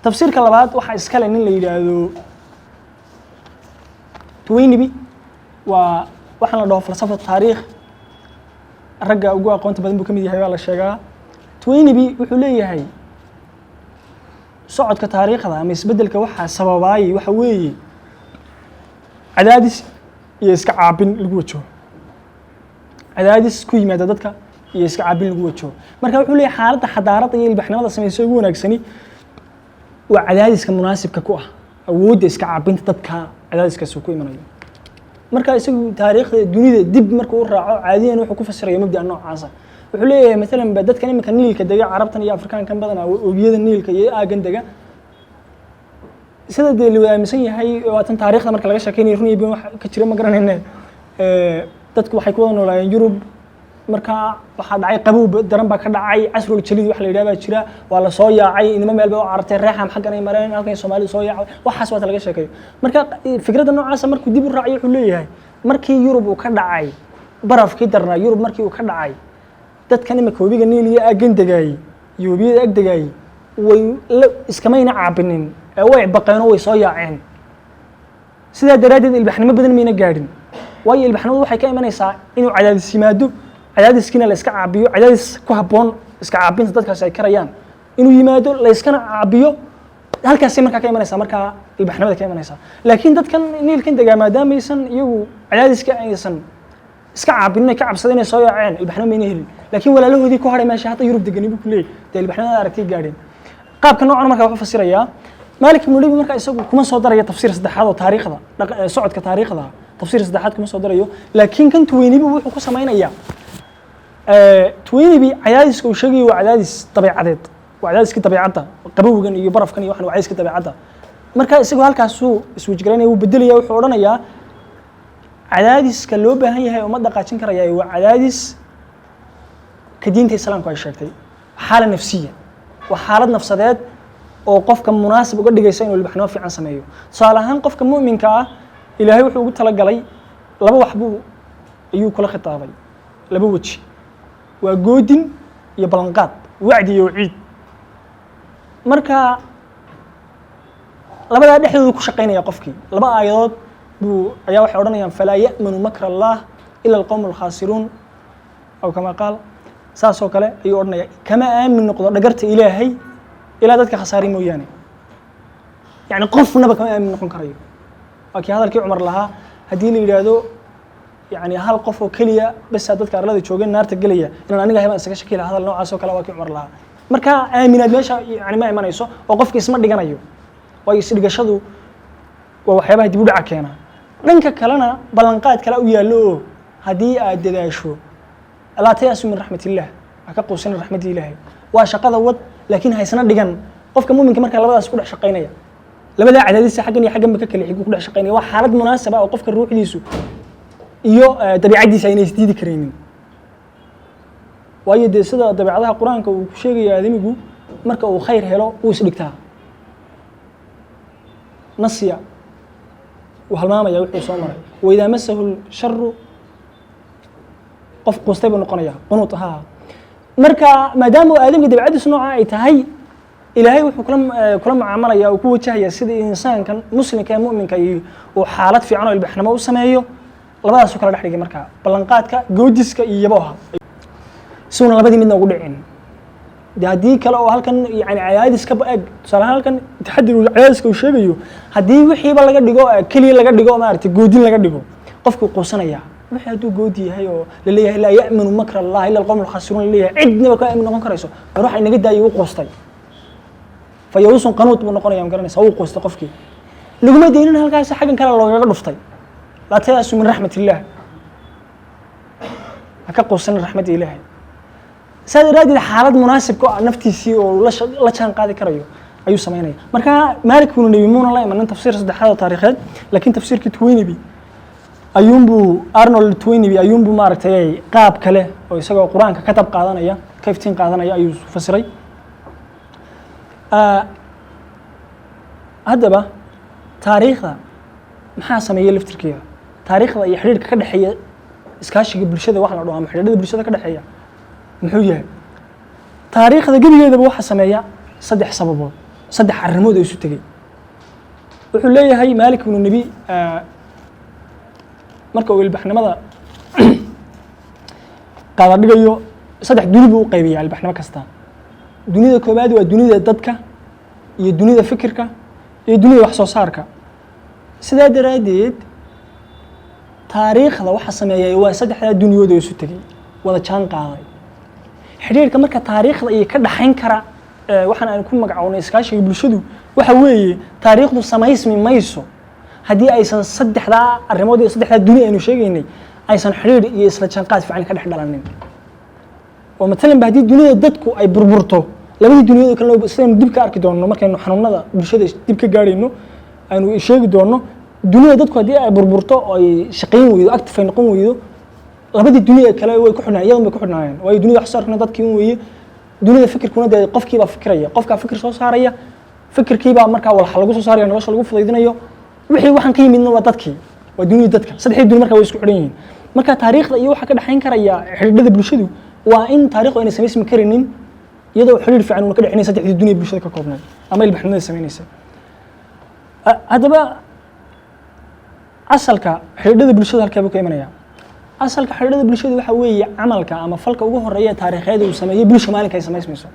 تفسير كلابات واحد إسكال إن اللي يجادو توينبي وحنا لو فلسفة التاريخ الرجع وجوا قنت بدن بكمية هاي على الشجاع توينبي وحوليه هاي صعد كتاريخ هذا أما يسبدل كوحة سبباي وحوي عدادس يسكعابين الجوتشو عدادس كوي مادتك يسكعابين الجوتشو مركب وحوليه حالة حضارة اللي بحنا هذا سميسوون أكسني وعدادس كمناسب ككوه أود يسكعابين تدك عدادس كسوكوي منايو مركب يسوي تاريخ الدنيا دب مركب راعو عاديا وحكوا فسر مبدأ النوع عاصر وحوليه مثلا بدت كان يمكن النيل كدجا عربتنا يا أفريقيا كان بدنا وبيد النيل كي أجن دجا سيدا اللي مسيح هاي وقت تاريخ مركب لقى شاكين يروني بيوم كتير ما قرن هنا dadku waxay ku wada noolayeen Yurub marka waxa dhacay qabow daran baa ka dhacay casrul jilid wax la yiraahdo jira waa la soo yaacay inama meel bay u cartay reexam xaqan ay mareen halkan Soomaaliya soo yaacay waxaas waa laga sheekayo marka fikradda noocaas markuu dib u raaciyo wuxuu leeyahay markii Yurub uu ka dhacay barafkii darna Yurub markii uu ka dhacay dadkan imika webiga Niil iyo agan dagay iyo webiga ag dagay way iskamayna caabinin way baqeen way soo yaaceen sida daraadeed ilbaxnimo badan meena gaadhin waayo ilbaxnimadu waxay ka imanaysaa inuu cadaadis yimaado cadaadiskiina la iska caabiyo cadaadis ku habboon iska caabinta dadkaas ay karayaan inuu yimaado la iskana caabiyo halkaas markaa ka imanaysaa markaa ilbaxnimada ka imanaysaa laakiin dadkan niilkan degaa maadaama aysan iyagu cadaadiska aysan iska caabinin ka cabsadeen inay soo yaaceen ilbaxnimo meena helin laakiin walaalahoodii ku haray meesha hata Yurub degan buu ku leeyahay ilbaxnimada aragtay gaadheen qaabka noocan markaa wuxuu fasirayaa مالك بن ليبي marka isagu kuma soo darayo tafsiir saddexaad oo taariikhda socodka taariikhda tafsiir saddexaad kuma soo darayo laakiin kan Tuwaynibi wuxuu ku sameeynaya Tuwaynibi cadaadiska uu sheegay waa cadaadis dabiicadeed waa cadaadiska dabiicadda qabowgan iyo barafkan iyo waxan waa cadaadiska dabiicadda marka isagu halkaas uu iswajgareynay uu bedelaya wuxuu oranayaa cadaadiska loo baahan yahay umada qaacin karaya waa cadaadis ka diinta islaamku ay sheegtay xaalad nafsiya waa xaalad nafsadeed oo qofka munaasib uga dhigaysa inuu ilbaxnimo fiican sameeyo salahan qofka muuminka ah ilaahay wuxuu ugu tala galay laba waxbu ayuu kula khitaabay laba waji waa goodin iyo balanqaad wacdi iyo ciid marka labada dhexdooda ku shaqeynaya qofkii laba aayadood buu ayaa waxay oranayaan fala ya'manu makra allah illa alqawm alkhasirun aw kama qaal saasoo kale ayuu oranaya kama aamin noqdo dhagarta ilaahay إلى ذلك خساري موياني يعني قفنا بكم من نكون كريم أوكي هذا الكي عمر لها هدي لي يرادو يعني هل قفوا كلية بس هذا الكار الذي تشوجين نار تقلية إن أنا نجاه ما أسكشكيل هذا النوع عسو كلا وكي عمر لها مركا من المشى يعني ما يمنع يسوع وقف اسمه دجنا يو ويصير جشدو وحيبه يدبود عكينا لينك كلنا بلنقات كلا ويالو هدي أدلاشو لا تيأسوا من رحمة الله أكقوا سن رحمة الله وشقة ود لكن هاي سنة دجان قفك مؤمن كمرك لبدا اسكو شقينيا لبدا عداديس حقن يا حقن بككل يحق كل شقينيا waa xaalad munaasaba oo qofka ruuxdiisu iyo dabiicadiisa ay isdiidi kareenin waayo sida dabiicadaha quraanka uu ku sheegay aadamigu marka uu khayr helo uu isdhigtaa nasiya وهالماما يا وحي سومر وإذا مسه الشر قف قوستيب نقنيا قنوطها marka maadaama aadamka dabacadiisu nooca ay tahay ilaahay wuxuu kula mucaamalaya oo ku wajahaya sida insaankan muslimka ee muuminka oo xaalad fiican oo ilbaxnimo u sameeyo labadaas kala dhaxligay marka balanqaadka goodiska iyo yabaha suuna labadii midna ugu dhicin hadii kale oo halkan yani cadaadiska baag salahan halkan taxaddi cadaadiska uu sheegayo hadii wixiiba laga dhigo kaliya laga dhigo maartay goodin laga dhigo qofku quusanaya وحي هدو قودي هيو لليه لا يأمن مكر الله إلا القوم الخاسرون لليه عدنا بكا يأمن نقون كريسو يروح إن قد يو قوستي فيوصن قنوط من نقون يوم كرنيس هو قوست قفكي لقما دينين هالكاسة حقا كلا الله يغلق نفتي لا تيأسوا من رحمة الله هكا قوستنا رحمة الله سادة رادي حالات مناسب كو نفتي سيو ولا شان قادي كريو أيو سميني مركا مالك بن نبيمون الله يمنن تفسير صدح هذا تاريخات لكن تفسير كتويني بي أيومبو أرنولد توينبي أيومبو مارتي قاب كله أو يسقى القرآن ككتب قاضنا يا كيف تين قاضنا يا أيوس فسري هذا بقى تاريخه محاسمة هي اللي في تركيا تاريخه يحرر كده حية إسكاش قبل شذا واحد نروح محرر قبل شذا كده حية محوية تاريخه قبل هذا بواحد سمية صدح سببه saddex arrimood oo isu tegey wuxuu leeyahay Maalik ibn Nabi marka uu ilbaxnimada qaada dhigayo saddex duni buu u qaybiyaa ilbaxnimo kasta dunida koobaad waa dunida dadka iyo dunida fikirka iyo dunida wax soo saarka sidaa daraadeed taariikhda waxa sameeyay waa saddexda duniyada isu tagay wada jaan qaaday xiriirka marka taariikhda ay ka dhaxayn kara waxaan aan ku magacawnay iskaashiga bulshadu waxa weeye taariikhdu samaysmi mayso haddii aysan saddexda arrimood iyo saddexda duniya aynu sheegaynay aysan xiriir iyo isla jaan qaad fiican ka dhex dhalanin oo مثلا haddii dunida dadku ay burburto labadii duniyada kale sidaynu dib ka arki doono markaynu xanuunada bulshada dib ka gaarayno aynu sheegi doono dunida dadku haddii ay burburto oo ay shaqayn weydo active ay noqon weydo labadii duniyada kale way ku xidhnaa iyadoo bay ku xidhnaayeen waayo dunida wax soo saarkana dadkii un weeye dunida fikirkuna dee qofkiibaa fikiraya qofkaa fikir soo saaraya fikirkiibaa markaa walxa lagu soo saaraya nolosha lagu fudaydinayo wixii waxaan ka yimidna waa dadkii waa dunida dadka saddexdii duni markaa way isku xidhan yihiin marka taariikhda iyo waxa ka dhaxayn karaya xidhiidhada bulshadu waa in taariikhdu ayna samaysmi karinin iyadoo xiriir fiican una ka dhaxaynay saddexdii duniya bulshada ka koobnayd ama ilbaxnimada samaynaysa haddaba asalka xidhiidhada bulshada halkee buu ka imanaya asalka xidhiidhada bulshada waxa weeye camalka ama falka ugu horeeya taariikheed uu sameeyay bulsha maalinka ay samaysmayso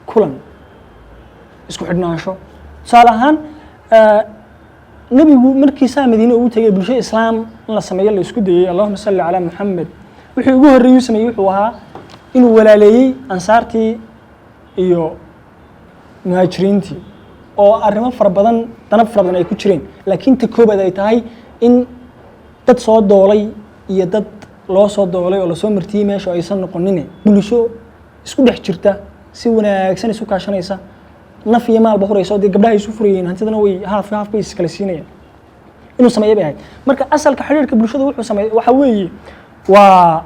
kulan isku xidhnaansho tusaale ahaan nabigu markiisaa madiine ugu tegay bulshada islaam in la sameeyo la isku dayay allahuma salli calaa muxamed wixii ugu horreeyuu sameeyey wuxuu ahaa inuu walaaleeyey ansaartii iyo muhaajiriintii oo arrimo fara badan danab fara badan ay ku jireen laakiin ta koobaad ay tahay in dad soo doolay iyo dad loo soo doolay oo lasoo martiyey meesha aysan noqonine bulsho isku dhex jirta si wanaagsan isu kaashanaysa naf iyo maalba horayso dee gabdhaha isu furayeen hantidana way haaf bay iskala siinayaan inuu sameeyo bay ahayd marka asalka xiriirka bulshada wuxuu sameeyay waxa weeye waa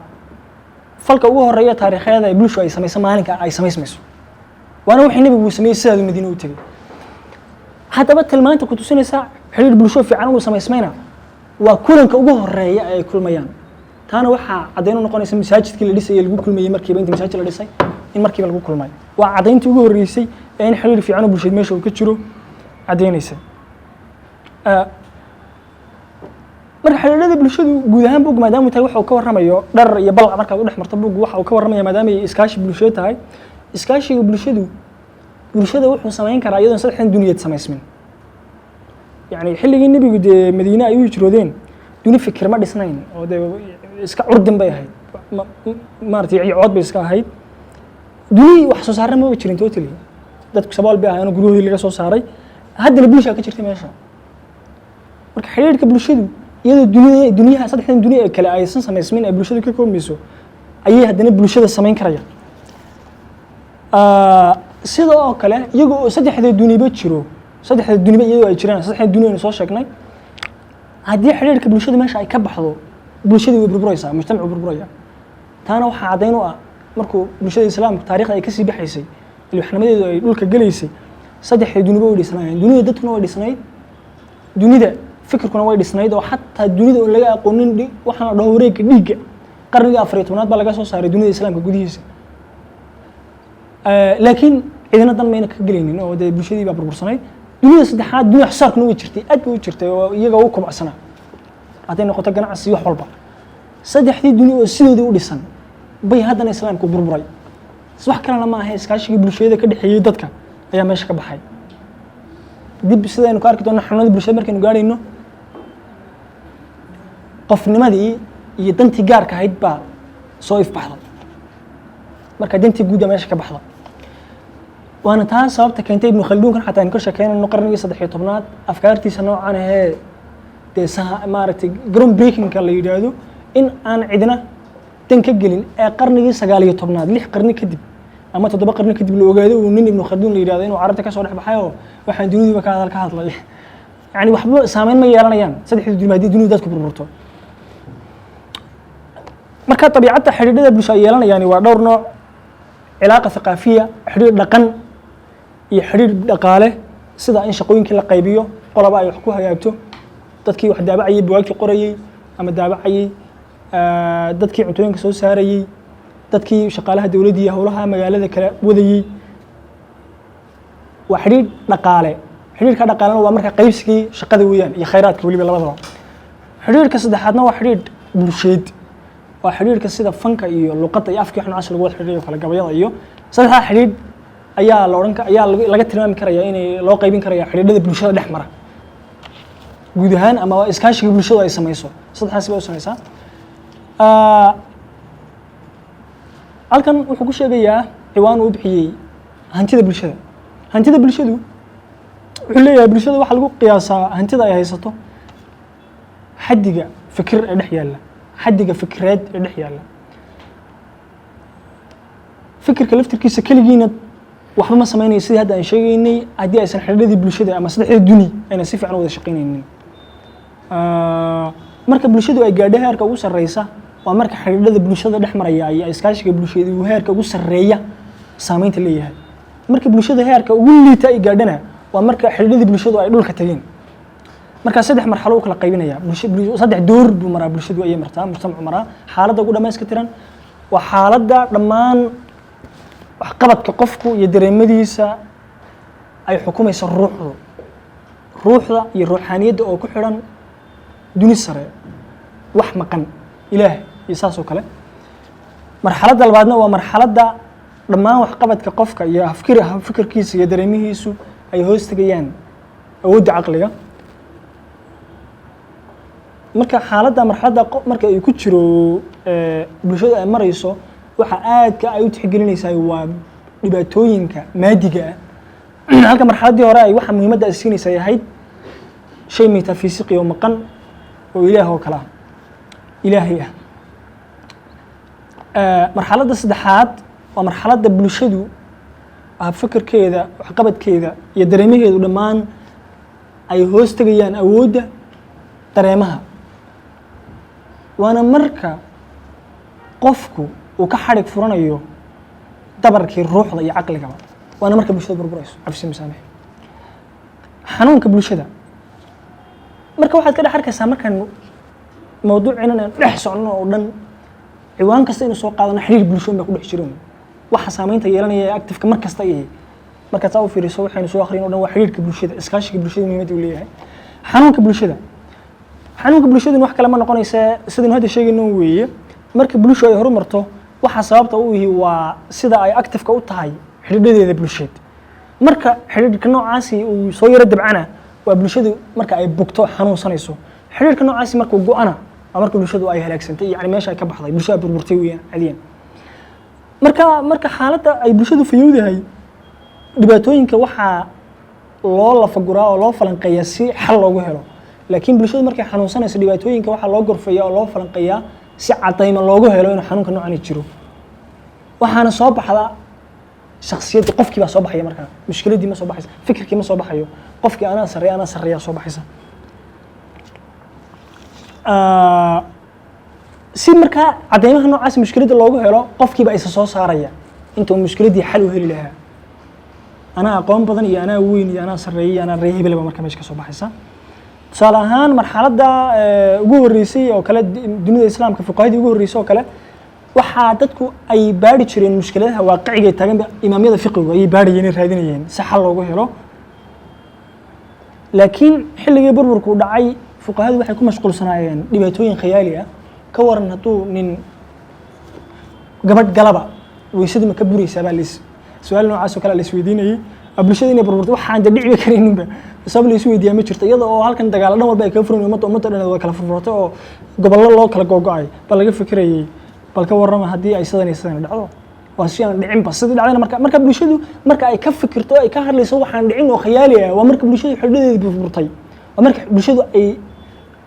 falka ugu horeeya taariikheeda ay bulsho ay samayso maalinka ay samaysmayso waana wixii nabigu sameeyay sidaas madiina u tagay haddaba tilmaanta ku tusinaysa xiriir bulsho fiican uu samaysmayna waa kulanka ugu horeeya ay kulmayaan taana waxaa caddayn u noqonaysa masaajidkii la dhisay lagu kulmayay markiiba inta masaajid la dhisay in markiiba lagu kulmay waa caddayntii ugu horeysay ee in xiriir fiican oo bulshada meesha uu ka jiro caddaynaysa marka xiriirada bulshadu guud ahaan bug maadaama tahay waxa uu ka warramayo dhar iyo balc marka uu dhex marto bug waxa uu ka warramaya maadaama ay iskaashi bulshada tahay iskaashiga bulshadu wuxuu samayn karaa iyadoo saddexdan duniyad samaysmin yani xilligii nabigu dee madiine ay u hijroodeen duni fikir ma dhisnayn oo dee iska curdin bay ahayd maaragtay ciyood bay iska ahayd duni wax soo saarna ma jirin totally dadku sabool bay ahaayeen guryahoodii laga soo saaray haddana bulsha ka jirtay meesha marka xiriirka bulshadu iyadoo duniyaha saddexdan duniya kale aysan samaysmin ee bulshada ka koobmayso ayay haddana bulshada samayn karayaan sidoo kale iyagoo saddexda duniba jiro saddexda duniba iyadoo ay jiraan saddexda duniya aynu soo sheegnay haddii xiriirka bulshada meesha ay ka baxdo bulshada way burburaysaa mujtamacu burburaya taana waxaa caddayn u ah markuu bulshada islaamka taariikhda ay kasii baxaysay ilbaxnimadeedu ay dhulka gelaysay saddexda duniba way dhisnaayeen dunida dadkuna way dhisnayd dunida fikirkuna way dhisnayd oo xataa dunida oo laga aqoonin waxaan la dhaho wareegga dhiigga qarnigii 14aad baa laga soo saaray dunida islaamka gudihiisa laakiin cidina dan mayna ka gelaynin oo dee bulshadii baa burbursanayd dunida saddexaad dunia xsaarkuna way jirtay aad bay u jirtay oo iyaga u kobcsanaa hadday noqoto ganacsi wax walba saddexdii duni oo sidoodii u dhisan bay haddana islaamku burburay wax kalena ma aha iskaashigii bulshada ka dhexeeyey dadka ayaa meesha ka baxay dib sidaynu ka arki doonno xanuunada bulshada markaynu gaarayno qofnimadii iyo dantii gaarka ahayd baa soo ifbaxday marka dantii guud meesha ka baxda waana taas sababta keentay ibnu khalduun xataa in ka sheekeynayno qarnigii 13aad afkaartiisa noocan ahee dee maaragtay ground breaking-ka la yidhaahdo in aan cidina dan ka gelin ee qarnigii 19aad 6 qarni kadib ama 7 qarni kadib la ogaado uu nin ibnu khalduun la yidhaahdo inuu carabta ka soo dhex baxay oo waxaan duniduba ka hadlay yani waxba saameyn ma yeelanayaan saddexdii dunida haddii dunidu dadku burburto marka tabiicadda xidhiidhada bulsho ay yeelanayaan waa dhowr nooc cilaaqa thaqaafiya xidhiidh dhaqan iyo xidhiidh dhaqaale sida in shaqooyinkii la qaybiyo qolaba ay wax ku hagaagto dadkii wax daabacayay buwaagtii qorayay ama daabacayay dadkii cuntooyinka soo saarayay dadkii shaqaalaha dawladda iyo howlaha magaalada kala wadayay وحديد نقالة حديد كذا نقالة وأمريكا قيبسكي شقة ويان يخيرات كولي باللبضة حديد كسد حدنا وحديد بلشيد وحديد كسد فنك إيو اللقطة يافكي إحنا عشر جوات حديد ولا قبيضة إيو صدق حديد أيا لورنك أيا لقيت ترمام كريا إني لو قيبين كريا حديد بلشيد الأحمر جودهان أما إسكاش بلشيد أي سميسو صدق حسب أو سميسا halkan wuxuu ku sheegayaa ciwaan uu bixiyay hantida bulshada wuxuu leeyahay bulshada waxa lagu qiyaasaa hantida ay haysato xadiga fikir ee dhex yaala xadiga fikireed ee dhex yaala fikirka laftirkiisa kaligiina waxba ma sameynay sidii hadda aan sheegaynay haddii aysan xidhiidhadii bulshada ama saddexda duni ayna si fiican u wada shaqaynaynin marka bulshadu ay gaadho heerka ugu sarreysa waa marka xidhiidhada bulshada dhex maraya iyo iskaashiga bulshada uu heerka ugu sarreeya saameynta leeyahay marka bulshada heerka ugu liita ay gaadhana waa marka xidhiidhada bulshadu ay dhulka tageen marka saddex marxalo u kala qaybinaya bulshada saddex door buu maraa bulshadu ay martaa mujtamacu maraa xaaladda ugu dhameyska tiran waa xaaladda dhammaan wax qabadka qofku iyo dareemadiisa ay xukumayso ruuxda iyo ruuxaaniyadda oo ku xiran duni sare wax maqan ilaah isaasoo kale marxaladda labaadna waa marxaladda dhammaan wax qabadka qofka iyo fikirkiisa iyo dareemihiisu ay hoos tagayaan awoodda caqliga marka xaaladda marxaladda marka ay ku jiro bulshada ay marayso waxa aadka ay u tixgelinaysaa waa dhibaatooyinka maadiga ah halka marxaladdii hore ay waxa muhiimadda ay siinaysaa yahayd shay metafisiqi oo maqan oo ilaah oo kale ah ilaahay marxaladda saddexaad waa marxaladda bulshadu fikirkeeda waxqabadkeeda iyo dareemaheedu dhammaan ay hoos tagayaan awoodda dareemaha waana marka qofku uu ka xadhig furanayo dabarkii ruuxda iyo caqligaba waana marka bulshada burburayso cafsi masaamix xanuunka bulshada marka waxaad ka dhex arkaysaa markaan mawduucina aan dhex socno oo dhan ciwaan kasta inuu soo qaadano xiriir bulsho ma ku dhex jireen waxa saameynta yeelanaya active-ka mar kasta ay marka taa u fiiriso waxaynu soo akhriin oo dhan waa xiriirka bulshada iskaashiga bulshada muhiimad uu leeyahay xanuunka bulshada wax kale ma noqonaysa sidaan hadda sheegayno weeye marka bulsho ay horumarto waxa sababta u yahay waa sida ay active-ka u tahay xiriiradeeda bulsheed marka xiriirka noocaasi uu soo yara dabcana waa bulshadu marka ay bugto xanuunsanayso xiriirka noocaasi markuu go'ana waa marka bulshadu ay halaagsantay yani meesha ay ka baxday bulshada burburtay weeyaan cadiyan marka xaaladda ay bulshadu fayowdahay dhibaatooyinka waxaa loo lafaguraa oo loo falanqeeyaa si xal loogu helo laakiin bulshadu markay xanuunsanayso dhibaatooyinka waxaa loo gorfeeyaa oo loo falanqeeyaa si cadayma loogu helo inuu xanuunka noocan jiro waxaana soo baxda shakhsiyadda qofkii baa soo baxaya markaa mushkiladdii ma soo baxaysa fikirkii ma soo baxayo qofkii anaa sarreeyaa soo baxaysa si markaa cadaymaha noocaas mushkiladda loogu helo qofkiiba isa soo saaraya intuu mushkiladdii xal u heli lahaa anaa aqoon badan iyo anaa weyn iyo anaa sarreeyay iyo anaa ree hebelba marka meesha ka soo baxaysa tusaale ahaan marxaladda ugu horreysay oo kale dunida islaamka fuqahadii ugu horreysay oo kale waxaa dadku ay baari jireen mushkiladaha waaqiciga ee taagan imaamyada fiqigu ayay baarayeen inay raadinayeen si xal loogu helo laakiin xilligii burburku dhacay fuqahadu waxay ku mashquulsanaayeen dhibaatooyin khayaali ah ka waran hadduu nin gabadh galaba weysadii ma ka buraysaa baa su-aal noocaas oo kale la isweydiinayay bulshada inay burburto waxaan da dhici karayninba sabab la isu weydiiyaa ma jirto iyada oo halkan dagaalo dhan walba ay kaga furan ummadda dhan way kala furfurtay oo gobollo loo kala googo'ay bal laga fikirayay bal ka warrama haddii ay sidan dhacdo waa si aan dhicinba sidii dhacdayna marka bulshadu marka ay ka fikirto ay ka hadlayso waxaan dhicin oo khayaali ah waa marka bulshadu xidhiidhadeeda burburtay waa marka bulshadu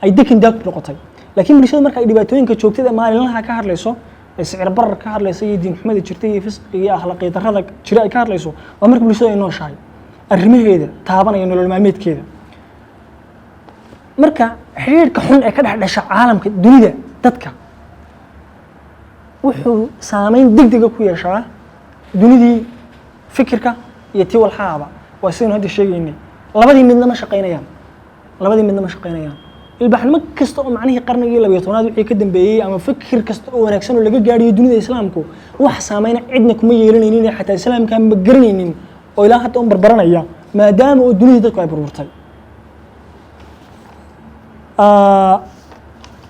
ay dekin daag noqotay laakiin bulshada marka ay dhibaatooyinka joogtada maalinlaha ka hadlayso ay sicir barar ka hadlayso iyo diin xumada jirta iyo fisqiga iyo akhlaaqi darrada jira ay ka hadlayso waa marka bulshadu ay nooshahay arrimaheeda taabanaya nolol maalmeedkeeda marka xiriirka xun ee ka dhex dhasha caalamka dunida dadka wuxuu saameyn degdega ku yeeshaa dunidii fikirka iyo tii walxaaba waa sidaynu hadda sheegaynay labadii midna ma shaqaynayaan ilbaaxnimo kasta oo macnihii qarnigii 12aad wixii ka dambeeyay ama fikir kasta oo wanaagsan oo laga gaadhiyo dunida islaamku wax saameyna cidna kuma yeelanaynin xataa islaamka ma garanaynin oo ilaa hadda barbaranaya maadaama oo dunida dadku ay burburtay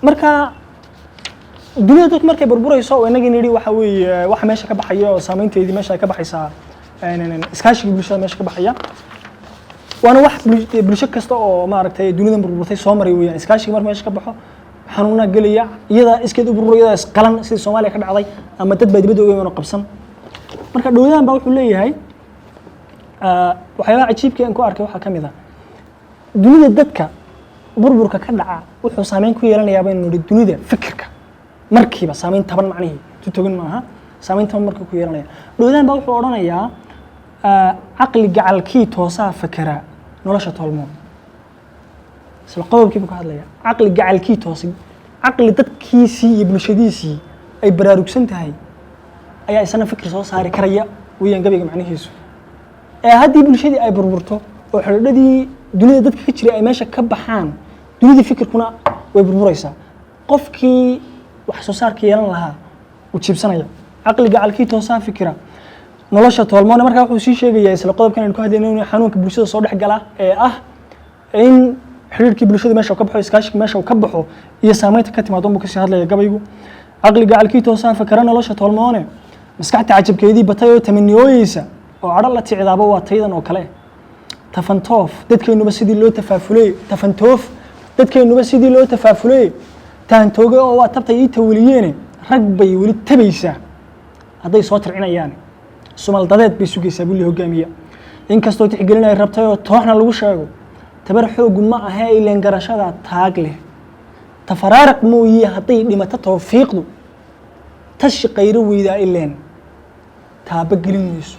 marka dunida dadku markay burburayso oo inaga nidhi waxa weeye waxa meesha ka baxaya oo saameynteedii meesha ka baxaysaa iskaashiga bulshada meesha ka baxaya waana wax bulsho kasta oo maaragtay dunida burburtay soo maray weeyaan iskaashiga marka meesha ka baxo xanuuna gelaya iyada iskeed u burbur iyada isqalan sida Soomaaliya ka dhacday ama dad dibadda uga iman qabsan marka dhowdaan baa wuxuu leeyahay waxyaalaha cajiibka aan ku arkay waxa kamid ah dunida dadka burburka ka dhaca wuxuu saameyn ku yeelanayaa inuu dunida fikirka markiiba saameyn taban macnaheedu tutogan maaha saameyn taban markii ku yeelanaya dhowdaan baa wuxuu oranayaa aqli gacalkii toosaa fakara nolosha tolmo isla qodobkii buu ka hadlayaa aqli gacalkii toosi aqli dadkiisii iyo bulshadiisii ay baraarugsan tahay ayaa isna fikir soo saari karaya weeyaan gabayga macnaheedu haddii bulshadii ay burburto oo xidhiidhadii dunida dadka ka jiray ay meesha ka baxaan dunida fikirkuna way burburaysaa qofkii wax soo saarka yeelan lahaa uu jiibsanaya aqli gacalkii toosaa fikira nolosha tolmoona markaa wuxuu sii sheegayaa isla qodobkan aynu ka hadlayno inuu xanuunka bulshada soo dhex gala in xiriirkii bulshada meesha ka baxo iskaashiga meesha ka baxo iyo saameynta ka timaado buu ka sii hadlaya gabaygu aqli gacalkii toosaa fikira nolosha tolmoone maskaxta cajabkeedii batay oo tamaniyooyeysa oo cadho la ticdaaba waa taydan oo kale tafantoof dadkeenuba sidii loo tafaafulay tafantoof dadkeenuba sidii loo tafaafulay taantooge oo waa tabtay ii tawaliyeene rag bay weli tabaysaa hadday soo tircinayaan sumal dadeed bay sugaysaa buu hogaamiya inkastoo tixgelin ay rabtay oo tooxna lagu sheego tabar xoog ma aha ileen garashada taag leh tafaraaraq mooyee hadday dhimato tawfiiqdu tashi qayro weydaa ileen taaba gelin weyso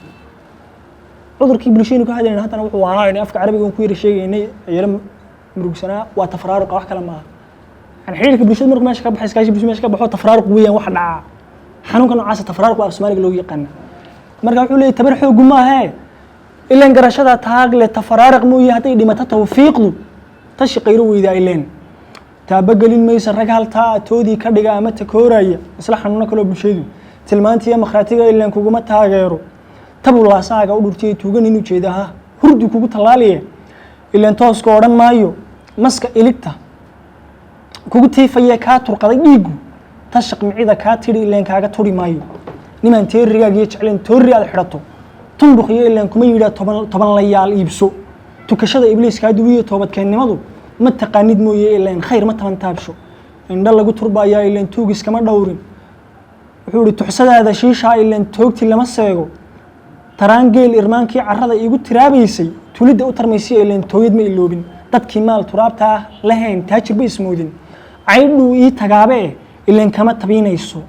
cudurkii bulshada ka hadlayna hadana wuxuu ahaa in afka carabiga ku yiri sheegaynay yara murugsanaa waa tafaraaraq wax kale ma aan xiriirka bulshada markuu meesha ka baxay iskaashi bulshada meesha ka baxo tafaraaraq weeyaan wax dhaca xanuunka noocaas tafaraaraq waa Soomaaliga loo yaqaan marka wuxuu leeyahay tabar xoog ma aha ileen garashada taag leh tafaraaraq mooyee hadday dhimato tawfiiqdu tashi qayro weydaa ileen taaba gelin maysa rag haltaa toodii ka dhiga ama takooraya isla xanuuna kale bulshadu tilmaantiya makhraatiga ileen kuguma taageero tabulaasaga u dhurtay tuugan inuu jeedaha hurdu kugu talaaliye ileen tooska oran maayo maska iligta kugu tiifaya ka turqaday dhiigu tashaq micida ka tiri ileen kaaga turi maayo niman teerigaag iyo jecleen toori aad xirato tunbuqiyo ileen kuma yidhaa toban la yaal iibso tukashada ibliiska duwiyo toobadkeennimadu ma taqaanid mooyee ileen khayr ma taban taabsho indha lagu turbaaya ileen tuugis kama dhowrin wuxuu yiri tuxsadaada shiisha ileen toogti lama seego taraan geel irmaankii carrada igu tiraabaysay tulida u tarmaysay ileen tooyad ma iloobin dadkii maal turaabta lahayn taajir bay ismoodin caydhu ii tagaabe ileen kama tabiinayso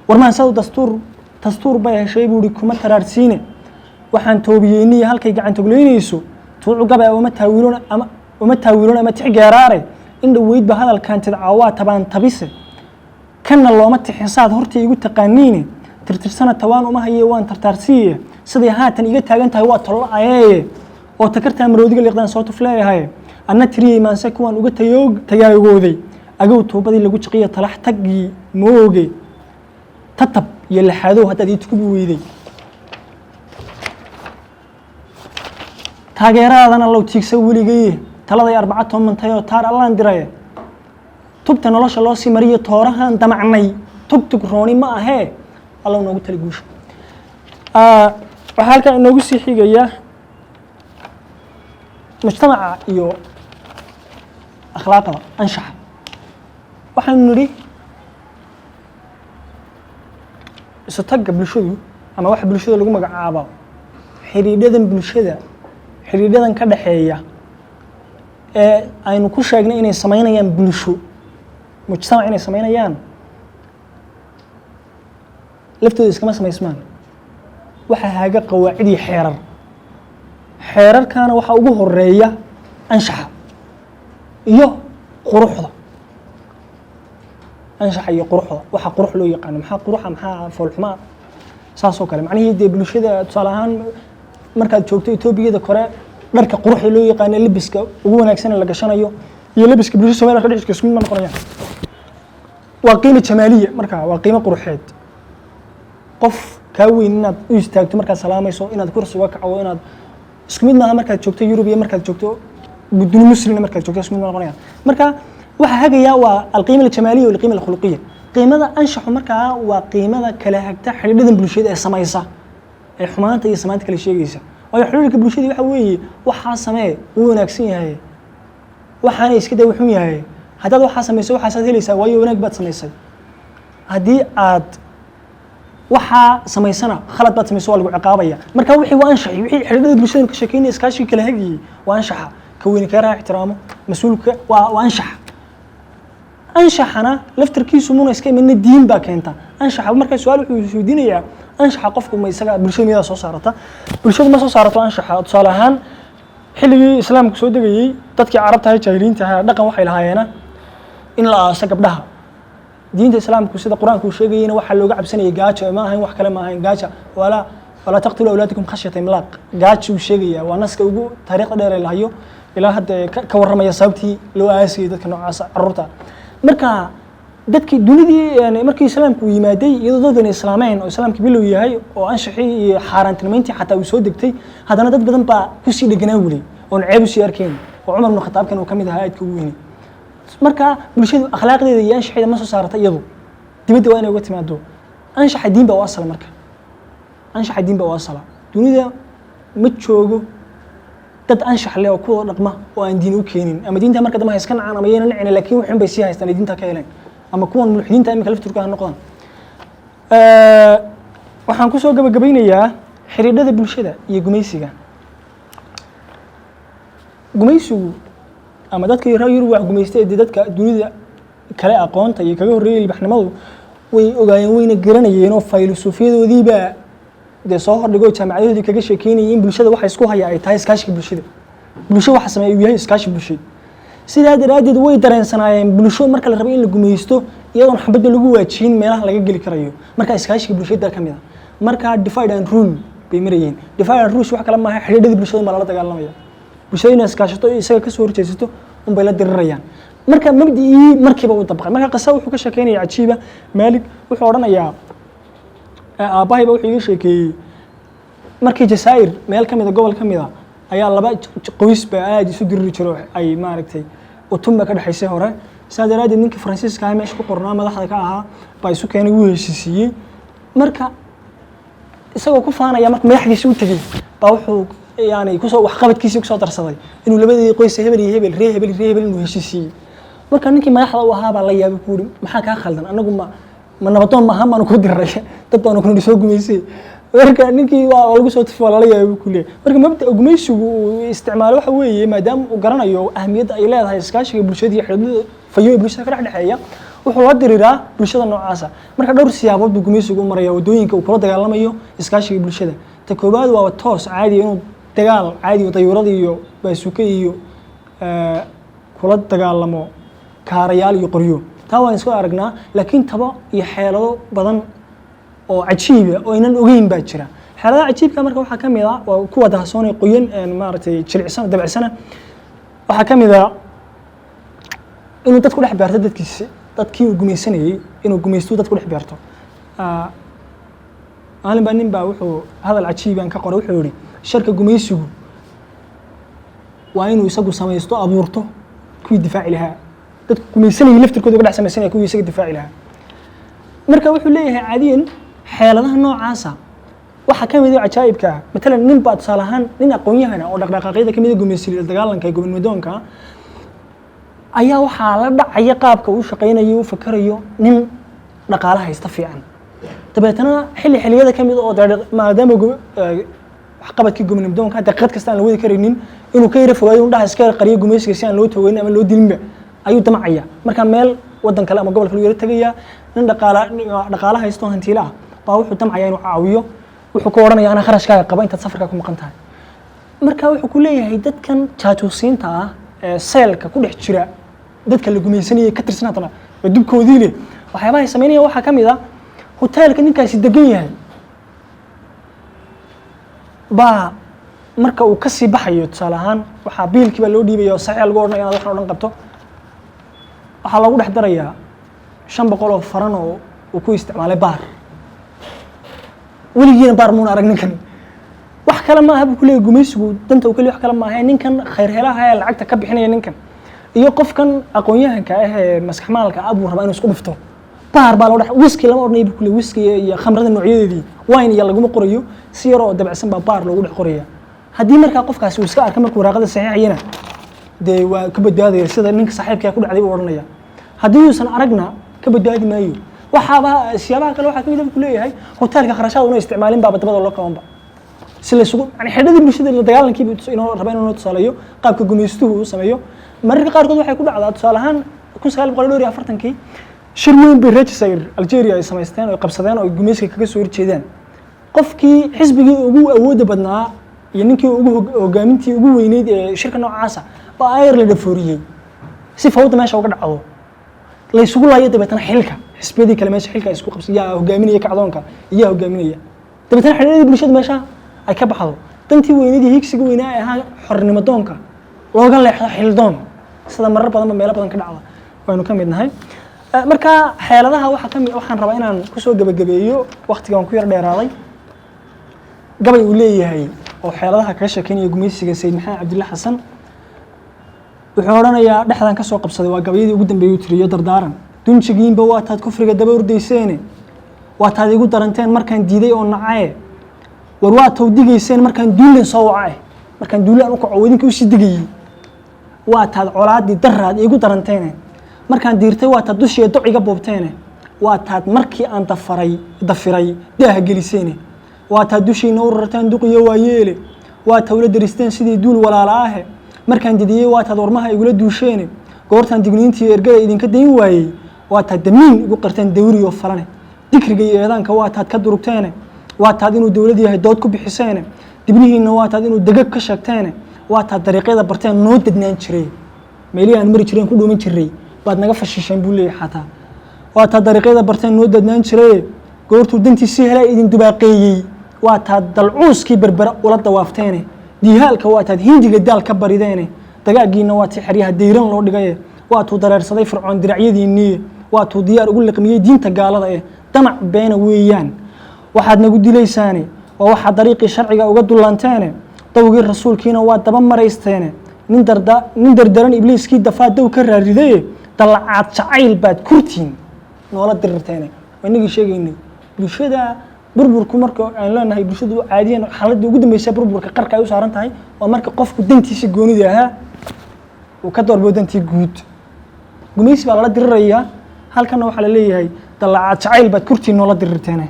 warmaan soo dastuur bay heshay buuri kuma taraarsiine waxaan toobiyeenii halkay gacan togleynayso tuucu gaba uma taawiilona ama tixgeeraare in dhaweydba hadalkan tidcaawaa tabaan tabise kana looma tixisaad horta igu taqaaniine tirtirsana tawaan uma haye waan tartaarsiiye sidii haatan iga taagan tahay waa tolo ayee oo takarta maroodiga liqdaan soo tufleeyahay anna tiriyay maanse kuwan uga tayaagooday agow toobadii lagu jiqiyo talax tagii mooge tatab iyo laxadow haddaad ii tukubi weyday taageeraadana low tiigsa weligay taladay 4 mantay oo taar allaan diray tubta nolosha loo sii mariyo toorahan damacnay tubtug rooni ma ahee الله نقول تلقوش وحالك نقول سيحية مجتمع يو أخلاقه أنشح وحن نري ستقى بالشدو أما واحد بالشدو اللي قمك عابا حريداً بالشدة حريداً كده حية أي نكون شاقنا إني سمعنا يان بالشو مجتمع إني سمعنا يان لفتو إسكما سميسمان waxa haaga qawaacidi xeerar kana waxa ugu horeeya anshaxa iyo quruxda waxa qurux loo yaqaan maxaa quruxa maxaa foolxuma saasoo kale macnaheedu bulshada tusaalahan markaad joogto Itoobiyada kore dharka quruxda loo yaqaan labiska ugu wanaagsan la gashanayo iyo labiska bulshada Soomaaliya ka dhexdiisa isku mid ma noqonayaan waa qiimo jamaaliye marka waa qiimo quruxeed qof kaa weyn inaad u istaagto markaad salaamayso inaad kursi uga kacdo inaad isku mid maaha markaad joogto Yurub iyo markaad joogto duni muslimna markaad joogto isku mid ma noqonayaan marka waxa hagaya waa alqiima aljamaaliyya iyo alqiima alkhuluqiyya qiimada anshaxu markaa waa qiimada kala hagta xidhiidhada bulshada ee samaysa ee xumaanta iyo samaanta kala sheegaysa waayo xidhiidhka bulshada waxa weeye waxaa samee uu wanaagsan yahay waxaana iska day wuxuu yahay haddaad waxaa samayso waxaasaad helaysaa waayo wanaag baad samaysay haddii aad waxaa samaysana khalad baad samayso waa lagu ciqaabaya marka wixii waa anshaxi wixii xidhiidhada bulshada ka sheekeynaya iskaashii kala hagayay waa anshaxa ka weyni karaa ixtiraamo mas-uulka waa anshaxa anshaxana laftarkiisu muna iska imanna diin baa keenta anshaxa markaa su-aal wuxuu isweydiinayaa anshaxa qofku ma isaga bulshada miyadaa soo saarata bulshadu ma soo saarato anshaxa tusaale ahaan xilligii islaamku soo degayey dadkii carabta ahaa jaahiliinta ahaa dhaqan waxay lahaayeena in la aaso gabdhaha diinta islaamku sida qur-aanku uu sheegayeyna waxaa looga cabsanayay gaajo ma ahayn wax kale ma ahayn gaaja walaa taqtuluu awlaadakum khashyata imlaaq gaajo uu sheegaya waa naska ugu taariikhda dheer ee lahayo ilaa hadda ka warramaya sababtii loo aasayay dadka noocaas carruurta marka dadkii dunidii markii islaamku uu yimaaday iyadoo dadkan islaameen oo islaamkii bilow yahay oo anshaxii iyo xaaraantinimayntii xataa uu soo degtay haddana dad badan baa kusii dheganaa weli oon ceeb usii arkayn oo cumar ibnu khataabkan uu ka mid ahaa aadka ugu weynay marka bulshadu akhlaaqdeeda iyo anshaxeeda ma soo saarata iyadu dibadda waa inay uga timaado anshaxa diin baa u asala marka anshaxa diin baa u asala dunida ma joogo dad anshax leh oo kuwada dhaqma oo aan diin u keenin ama diinta marka dambe iska nacaan ama yeena nacin laakiin waxun bay sii haystaan diinta ka heleen ama kuwan mulxidiinta imika laftirka ha noqdaan waxaan kusoo gabagabeynayaa xiriidhada bulshada iyo gumaysiga gumaysigu ama dadka reer Yurub wax gumaystay dadka dunida kale aqoonta iyo kaga horreeyay ilbaxnimadu way ogaayeen wayna garanayeen oo filosofiyadoodii baa de soo hordhigo jaamacadoodii kaga sheekeynayay in bulshada waxa isku haya ay tahay iskaashiga bulshada bulsho waxa sameeyay uu yahay iskaashi bulshada sidaa daraadeed way dareensanaayeen bulsho marka la rabo in la gumaysto iyadoon xabadda lagu waajin meelaha laga geli karayo marka iskaashiga bulshada ka mid ah marka divide and rule bay marayeen divide and rule wax kala ma aha xiriidhada bulshada ma la dagaalamaya bulshada inay iskaashato isaga ka soo horjeesato un bay la dirirayaan marka mabdii markiiba uu dabaqay marka qasa wuxuu ka sheekeynaya cajiiba Malik wuxuu oranayaa aabahayba wuxuu iga sheekeeyey markii Jazaa'ir meel ka mid ah gobol ka mid ah ayaa laba qoys baa aad isu diriri jiro ay maaragtay utumba ka dhaxaysay hore saadaraadii ninkii Faransiiska ah meesha ku qornaa madaxda ka ahaa baa isu keenay uu heshiisiyey marka isagoo ku faanaya marka madaxdiisa u tagay baa wuxuu yani kusoo wax qabadkiisa kusoo darsaday inuu labadii qoys hebel iyo hebel ree hebel inuu heshiisiyey marka ninkii madaxda u ahaa baa la yaabay ku yiri maxaa ka khaldan anagu ma nabadoon ma ahaan ku diray dad baan ku soo gumaysay marka ninkii waa lagu soo tifay la yaabay ku leeyahay marka mabda gumaysigu isticmaalo waxa weeye maadaama uu garanayo ahmiyadda ay leedahay iskaashiga bulshada iyo xidhiidhada fayo bulshada ka dhaxeeya wuxuu la diriiraa bulshada noocaas marka dhowr siyaabood buu gumaysigu maraya wadooyinka uu kula dagaalamayo iskaashiga bulshada ta koobaad waa toos caadi inuu dagaal caadi oo dayuurada iyo baasuka iyo kula dagaalamo kaarayaal iyo qoryo taa waan isku aragnaa laakiin tabo iyo xeelado badan oo cajiib ah oo inaan ogeyn baa jira xeeladaha cajiibka marka waxa kamid ah waa kuwa dahsoonay qoyan maaragtay jilicsan dabacsan waxa kamid ah inuu dadku dhex beerto dadkii uu gumaysanayay inuu gumaysto dadku dhex beerto nin baa wuxuu hadal cajiib aan ka qoray wuxuu yiri sharka gumaysigu waa inuu isagu samaysto abuurto kuwii difaaci lahaa dadku gumaysanayay laftirkooda uga dhex samaysanaya kuwii isaga difaaci lahaa marka wuxuu leeyahay caadiyan xeeladaha noocaasa waxa ka mid ah cajaa'ibka matalan nin baa tusaale ahaan nin aqoon-yahan oo dhaqdhaqaaqyada ka mid ah gumaysiga dagaalanka ee gobonnimadoonka ayaa waxaa la dhacaya qaabka uu shaqaynayo uu fakarayo nin dhaqaale haysta fiican dabeetana xilliyada ka mid oo maadaama wax qabadkii gobonnimadoonka daqiiqad kasta aan la wadi karaynin inuu ka yara fogaado indhaha iska qariyo gumaysiga si aan loo toogayn ama loo dilinba ayuu damacaya marka meel wadan kale ama gobol kale yara tagaya nin dhaqaale haysto hantiila ah baa wuxuu damcaya inuu caawiyo wuxuu ka oranayaa ana kharashkaaga qaba intaad safarka ku maqan tahay marka wuxuu ku leeyahay dadkan jaajuusiinta ah ee seelka ku dhex jira dadka la gumaysanayay ka tirsanatana waa dubkoodii leh waxyaabaha ay samaynayaan waxaa ka mid ah hoteelka ninkaasi degan yahay baa marka uu kasii baxayo tusaale ahaan waxaa biilkii baa loo dhiibaya oo saxiix lagu odhanaya inaad waxan o dhan qabto waxaa lagu dhex darayaa 500 oo faran oo uu ku isticmaalay baar weligiina baar muun arag ninkan wax kale ma aha buu ku leeyahay gumaysigu danta uu kaliya wax kale ma aha ninkan khayr helaha ee lacagta ka bixinaya ninkan iyo qofkan aqoon-yahanka ah ee maskaxmaalka ah buu rabaa inuu isku dhifto baar baa loo dhex whisky lama odhanaya buu ku leeyahay whisky iyo khamrada noocyadeedii wine iyo laguma qorayo si yar oo dabacsan baa baar loogu dhex qoraya haddii markaa qofkaasi uu iska arka markuu waraaqada saxiixayana dee waa ka badbaadaya sida ninka saaxiibkaa ku dhacday buu odhanaya haddii uusan aragna ka badbaadi maayo waxaaba siyaabaha kale waxaa ka mid ah ku leeyahay hoteelka kharashaad una isticmaalin baa dabada loo qabanba si la isugu yani xidhadii bulshada la dagaalankiiba inuu raba inuu tusaaleeyo qaabka gumaystuhu uu sameeyo mararka qaarkood waxay ku dhacdaa tusaale ahaan 1940 shir weyn bay Register Algeria ay samaysteen oo qabsadeen oo gumaysiga kaga soo horjeedaan qofkii xisbigii ugu awoodda badnaa iyo ninkii ugu hogaamintii ugu weyneyd ee shirka noocaasa baa ayr la dhafooriyay si fawda meesha uga dhacdo la isugu laayo dabeetana xilka xisbiyadii kale meesha xilka isku qabsiyaa hogaaminaya kacdoonka iyo hogaaminaya dabeetana xidhadii bulshada meesha ay ka baxdo dantii weyneydii higsiga weynaa ee ahaa xornimo doonka looga leexdo xildoon sida marar badan meelo badan ka dhacda waynu ka mid nahay marka xeeladaha waxaan rabaa inaan ku soo gabagabeeyo waqtigan ku yar dheeraaday gabay uu leeyahay oo xeeladaha kaga sheekeynaya gumaysiga Sayid Maxamed Cabdulla Xasan wuxuu oranayaa dhexdan ka soo qabsaday waa gabayadii ugu dambeeyay tiriyo dardaaran dunjigiinba waa taad kufriga daba ordayseene waa taad igu daranteen markaan diiday oo nacay war waa tawdigayseen markaan duulan soo wacay markaan duulan u kaco idinka u sidigay waa taad colaadii daraad igu daranteen markaan diirtay waa taad dushiya duciga boobteen waa taad markii aan dafiray daaha geliseen waa taad dushiina u rartaan duqiyo waayeele waa tawla daristeen sidii duul walaala ah markaan didiyay waa taad warmaha igula duusheen goortaan digniintii ergada idinka dayn waayay waa taad damiin igu qarteen dawriyo falane dikriga iyo eedaanka waa taad ka durugteen waa taad inuu dawlad yahay dood ku bixiseen dibnihiina waa taad inuu degag ka sheegteen waa taad dariiqyada barteen noo dadnaan jiray meelihii aan mari jireen ku dhuuman jiray baad naga fashisheen buu leeyahay xataa waa taad dariiqyada barteen noo dadnaan jiray goortuu dantiisii helay idin dubaaqeeyey waa taad dalcuuskii berbera ula dawaafteen diihaalka waa taad hindiga daal ka barideen dagaagiina waa tii xeryaha deyran loo dhigay waa tuu dareersaday fircoon diracyadiinii waa tuu diyaar ugu liqmiyey diinta gaalada damac beena weeyaan waxaad nagu dilaysaane waa waxaad dariiqii sharciga uga dulanteene dawgii rasuulkiina waa daba maraysteene nin dardaran ibliiskii dafaa dow ka raaridaye dalacaad jacayl baad kurtiin noola dirirteene waynagii sheegaynay bulshada burburku marka aan leenahay bulshadu caadiyan xaaladda ugu dambeysay burburka qarka ay u saaran tahay waa marka qofku dantiisa goonida ahaa uu ka doorbiyo dantii guud gumaysi baa lala diriraya halkana waxaa la leeyahay dalacaad jacayl baad kurtiin noola dirirteene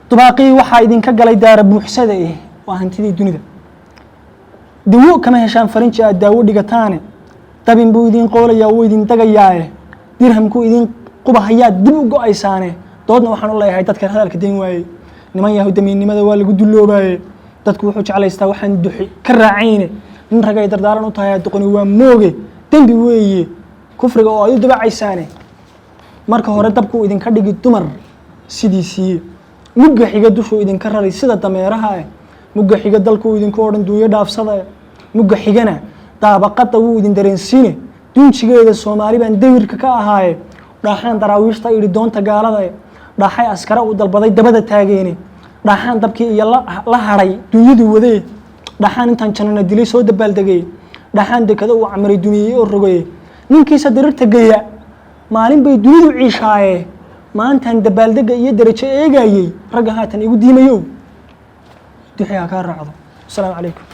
dubaaqii waxaa idinka galay daara buuxsada waa hantidii dunida dawo kama heshaan farinji aad daawo dhigataane dabin buu idin qoolayaa wuu idin dagayaaye dirhamku idin qubahayaad dib u go-aysaane doodna waxaan u leeyahay dadka hadalka dayn waayey niman yahuudamiinnimada waa lagu dulloobaye dadku wuxuu jeclaystaa waxaan duxi ka raacayne nin ragay dardaaran u tahay doqoni waa mooge dembi weeye kufriga oo ay u dabacaysaane marka hore dabku idinka dhigi dumar sidiisii mugga xiga dushuu idinka raray sida dameeraha mugga xiga dalku idinku odhan duuyo dhaafsada mugga xigana daabaqada wuu idin dareensiine dunjigeeda Soomaali baan dawirka ka ahaaye dhaxaan daraawiishta idhi doonta gaalada dhaxay askara u dalbaday dabada taageene dhaxaan dabkii iyo la haray dunyadu wadee dhaxaan intaan janana dilay soo dabaaldegay dhaxaan dekada uu camray duniyay oo rogay ninkiisa dirirta geeya maalin bay dunidu ciishaaye maantaan dabaaldega iyo darajo eegayay ragga haatan igu diimayo duxiya ka raacdo. Assalaamu calaykum.